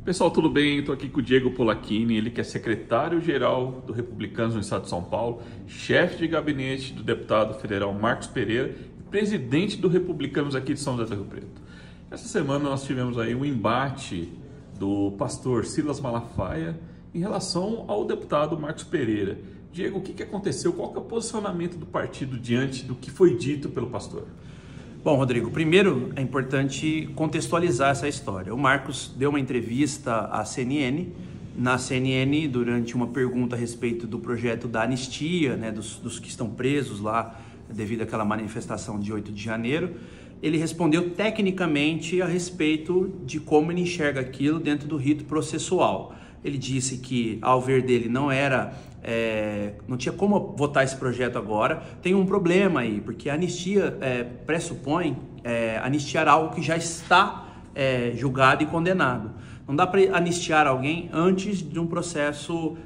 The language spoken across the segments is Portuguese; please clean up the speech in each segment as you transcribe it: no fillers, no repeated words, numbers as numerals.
Pessoal, tudo bem? Estou aqui com o Diego Polacchini, ele que é secretário-geral do Republicanos no Estado de São Paulo, chefe de gabinete do deputado federal Marcos Pereira e presidente do Republicanos aqui de São José do Rio Preto. Essa semana nós tivemos aí um embate do pastor Silas Malafaia em relação ao deputado Marcos Pereira. Diego, o que aconteceu? Qual que é o posicionamento do partido diante do que foi dito pelo pastor? Bom, Rodrigo, primeiro é importante contextualizar essa história. O Marcos deu uma entrevista à CNN, na CNN, durante uma pergunta a respeito do projeto da anistia, dos que estão presos lá devido àquela manifestação de 8 de janeiro. Ele respondeu tecnicamente a respeito de como ele enxerga aquilo dentro do rito processual. Ele disse que, ao ver dele, não tinha como votar esse projeto agora. Tem um problema aí, porque a anistia pressupõe anistiar algo que já está julgado e condenado. Não dá para anistiar alguém antes de um processo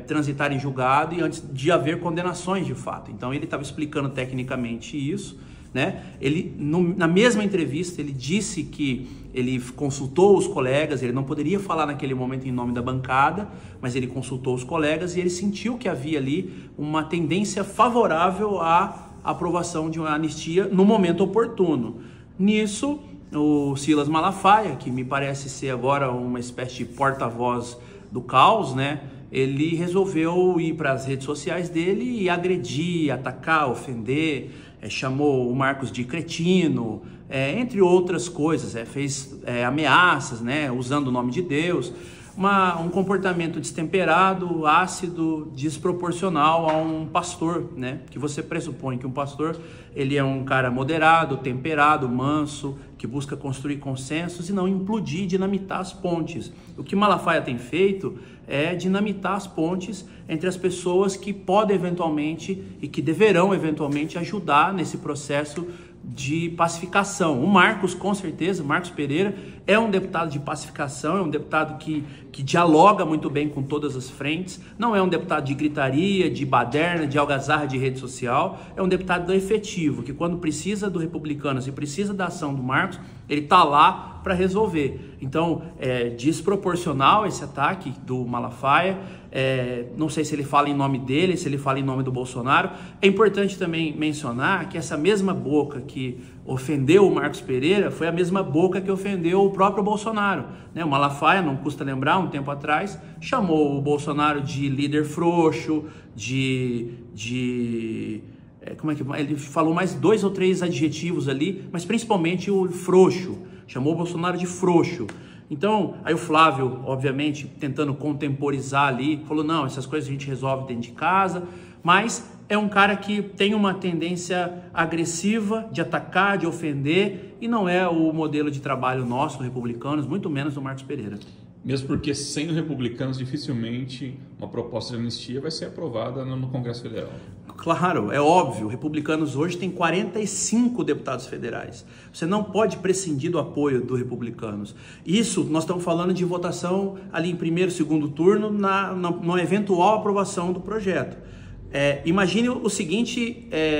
transitar em julgado e antes de haver condenações de fato. Então ele estava explicando tecnicamente isso, né? Ele, na mesma entrevista, ele disse que ele consultou os colegas, ele não poderia falar naquele momento em nome da bancada, mas ele consultou os colegas e ele sentiu que havia ali uma tendência favorável à aprovação de uma anistia no momento oportuno. Nisso, o Silas Malafaia, que me parece ser agora uma espécie de porta-voz do caos, né? Ele resolveu ir para as redes sociais dele e agredir, atacar, ofender, chamou o Marcos de cretino, entre outras coisas, fez ameaças, né, usando o nome de Deus, um comportamento destemperado, ácido, desproporcional a um pastor, né, que você pressupõe que um pastor, ele é um cara moderado, temperado, manso, que busca construir consensos e não implodir, dinamitar as pontes. O que Malafaia tem feito é dinamitar as pontes entre as pessoas que podem eventualmente e que deverão eventualmente ajudar nesse processo de pacificação. O Marcos, com certeza, Marcos Pereira, é um deputado de pacificação, é um deputado que dialoga muito bem com todas as frentes, não é um deputado de gritaria, de baderna, de algazarra de rede social, é um deputado efetivo, que quando precisa do Republicanos e precisa da ação do Marcos, ele está lá para resolver. Então, é desproporcional esse ataque do Malafaia, não sei se ele fala em nome dele, se ele fala em nome do Bolsonaro. É importante também mencionar que essa mesma boca que ofendeu o Marcos Pereira foi a mesma boca que ofendeu o próprio Bolsonaro, né? O Malafaia, não custa lembrar, um tempo atrás, chamou o Bolsonaro de líder frouxo, ele falou mais 2 ou 3 adjetivos ali, mas principalmente o frouxo, chamou o Bolsonaro de frouxo. Então, aí o Flávio, obviamente, tentando contemporizar ali, falou, não, essas coisas a gente resolve dentro de casa, mas é um cara que tem uma tendência agressiva de atacar, de ofender, e não é o modelo de trabalho nosso, do Republicanos, muito menos do Marcos Pereira. Mesmo porque sem os Republicanos, dificilmente uma proposta de anistia vai ser aprovada no Congresso Federal. Claro, é óbvio, Republicanos hoje tem 45 deputados federais. Você não pode prescindir do apoio do Republicanos. Isso, nós estamos falando de votação ali em primeiro, segundo turno, na eventual aprovação do projeto. Imagine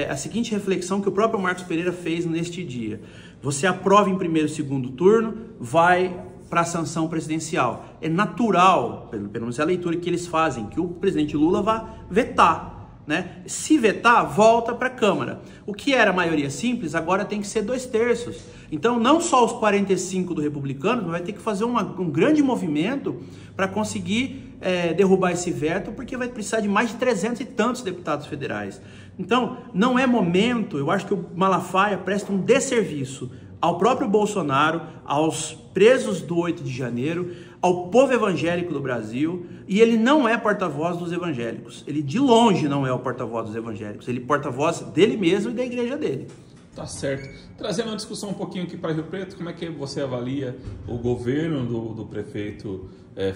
a seguinte reflexão que o próprio Marcos Pereira fez neste dia. Você aprova em primeiro e segundo turno, vai para a sanção presidencial. É natural, pelo menos é a leitura que eles fazem, que o presidente Lula vá vetar, né? Se vetar, volta para a Câmara. O que era maioria simples, agora tem que ser 2/3. Então, não só os 45 do Republicano, mas vai ter que fazer um grande movimento para conseguir derrubar esse veto, porque vai precisar de mais de 300 e tantos deputados federais. Então, não é momento, eu acho que o Malafaia presta um desserviço ao próprio Bolsonaro, aos presos do 8 de janeiro, ao povo evangélico do Brasil, e ele não é porta-voz dos evangélicos. Ele de longe não é o porta-voz dos evangélicos, ele é porta-voz dele mesmo e da igreja dele. Tá certo. Trazendo uma discussão um pouquinho aqui para Rio Preto, como é que você avalia o governo do prefeito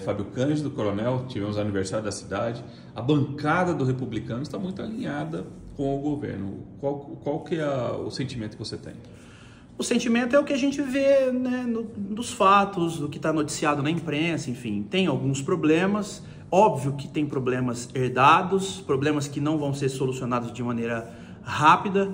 Fábio Cândido Coronel? Tivemos o aniversário da cidade, a bancada do Republicano está muito alinhada com o governo. Qual que é o sentimento que você tem? O sentimento é o que a gente vê, né, dos fatos, do que está noticiado na imprensa, enfim. Tem alguns problemas, óbvio que tem problemas herdados, problemas que não vão ser solucionados de maneira rápida,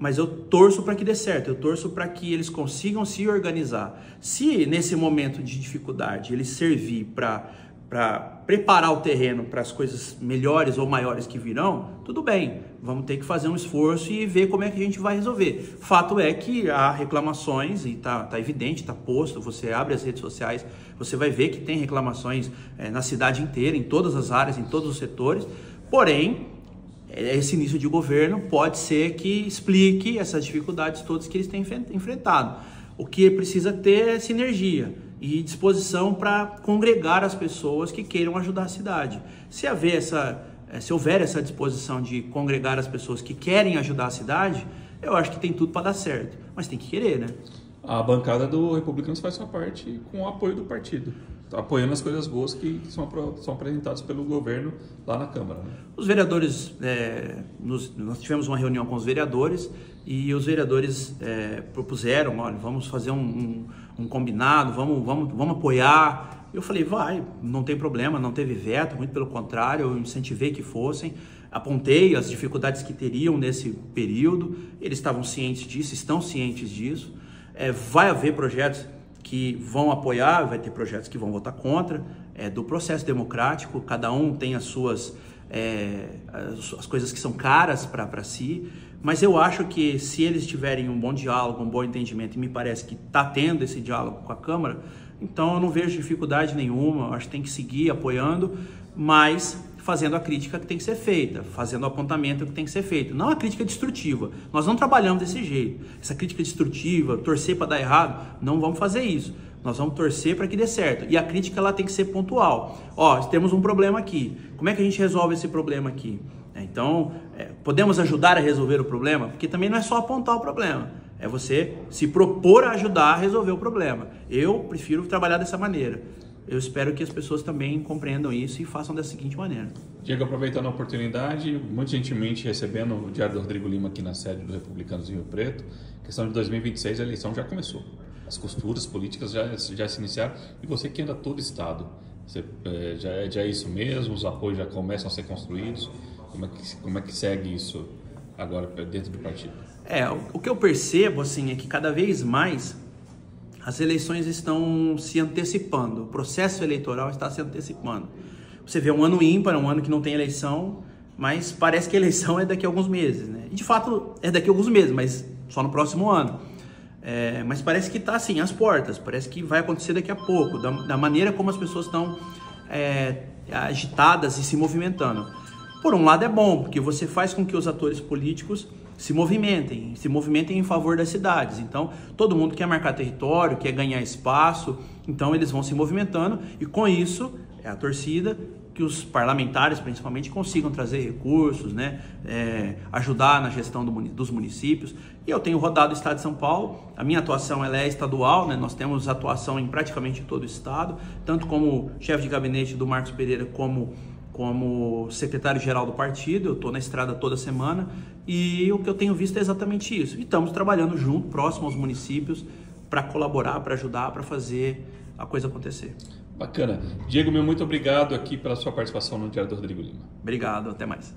mas eu torço para que dê certo, eu torço para que eles consigam se organizar. Se nesse momento de dificuldade ele servir para preparar o terreno para as coisas melhores ou maiores que virão, tudo bem, vamos ter que fazer um esforço e ver como é que a gente vai resolver. Fato é que há reclamações, e tá evidente, está posto, você abre as redes sociais, você vai ver que tem reclamações na cidade inteira, em todas as áreas, em todos os setores, porém, esse início de governo pode ser que explique essas dificuldades todas que eles têm enfrentado. O que precisa ter é sinergia e disposição para congregar as pessoas que queiram ajudar a cidade. Se houver essa disposição de congregar as pessoas que querem ajudar a cidade, eu acho que tem tudo para dar certo, mas tem que querer, né? A bancada do Republicanos faz sua parte com o apoio do partido, apoiando as coisas boas que são apresentadas pelo governo lá na Câmara, né? Os vereadores, nós tivemos uma reunião com os vereadores e os vereadores propuseram, olha, vamos fazer um combinado, vamos apoiar. Eu falei, vai, não tem problema, não teve veto, muito pelo contrário, eu incentivei que fossem, apontei as dificuldades que teriam nesse período, eles estavam cientes disso, estão cientes disso. Vai haver projetos que vão apoiar, vai ter projetos que vão votar contra, do processo democrático, cada um tem as suas as coisas que são caras para si, mas eu acho que se eles tiverem um bom diálogo, um bom entendimento, e me parece que está tendo esse diálogo com a Câmara, então eu não vejo dificuldade nenhuma, eu acho que tem que seguir apoiando, mas fazendo a crítica que tem que ser feita, fazendo o apontamento que tem que ser feito. Não a crítica destrutiva, nós não trabalhamos desse jeito. Essa crítica destrutiva, torcer para dar errado, não vamos fazer isso. Nós vamos torcer para que dê certo. E a crítica ela tem que ser pontual. Ó, temos um problema aqui. Como é que a gente resolve esse problema aqui? Então, podemos ajudar a resolver o problema? Porque também não é só apontar o problema. É você se propor a ajudar a resolver o problema. Eu prefiro trabalhar dessa maneira. Eu espero que as pessoas também compreendam isso e façam da seguinte maneira. Diego, aproveitando a oportunidade, muito gentilmente recebendo o Diário do Rodrigo Lima aqui na sede do Republicanos em Rio Preto, questão de 2026, a eleição já começou. As costuras políticas já se iniciaram e você que anda todo o estado, já é isso mesmo? Os apoios já começam a ser construídos? Como é que segue isso agora dentro do partido? O que eu percebo assim, é que cada vez mais as eleições estão se antecipando, o processo eleitoral está se antecipando. Você vê um ano ímpar, um ano que não tem eleição, mas parece que a eleição é daqui a alguns meses, né? E de fato é daqui a alguns meses, mas só no próximo ano. Mas parece que está assim, às portas, parece que vai acontecer daqui a pouco, da maneira como as pessoas estão agitadas e se movimentando. Por um lado é bom, porque você faz com que os atores políticos se movimentem em favor das cidades. Então, todo mundo quer marcar território, quer ganhar espaço, então eles vão se movimentando e com isso, a torcida, que os parlamentares principalmente consigam trazer recursos, né? Ajudar na gestão dos municípios. E eu tenho rodado o estado de São Paulo, a minha atuação ela é estadual, né? Nós temos atuação em praticamente todo o estado, tanto como chefe de gabinete do Marcos Pereira, como secretário-geral do partido. Eu estou na estrada toda semana e o que eu tenho visto é exatamente isso. E estamos trabalhando junto, próximo aos municípios, para colaborar, para ajudar, para fazer a coisa acontecer. Bacana. Diego, muito obrigado aqui pela sua participação no Diário do Rodrigo Lima. Obrigado, até mais.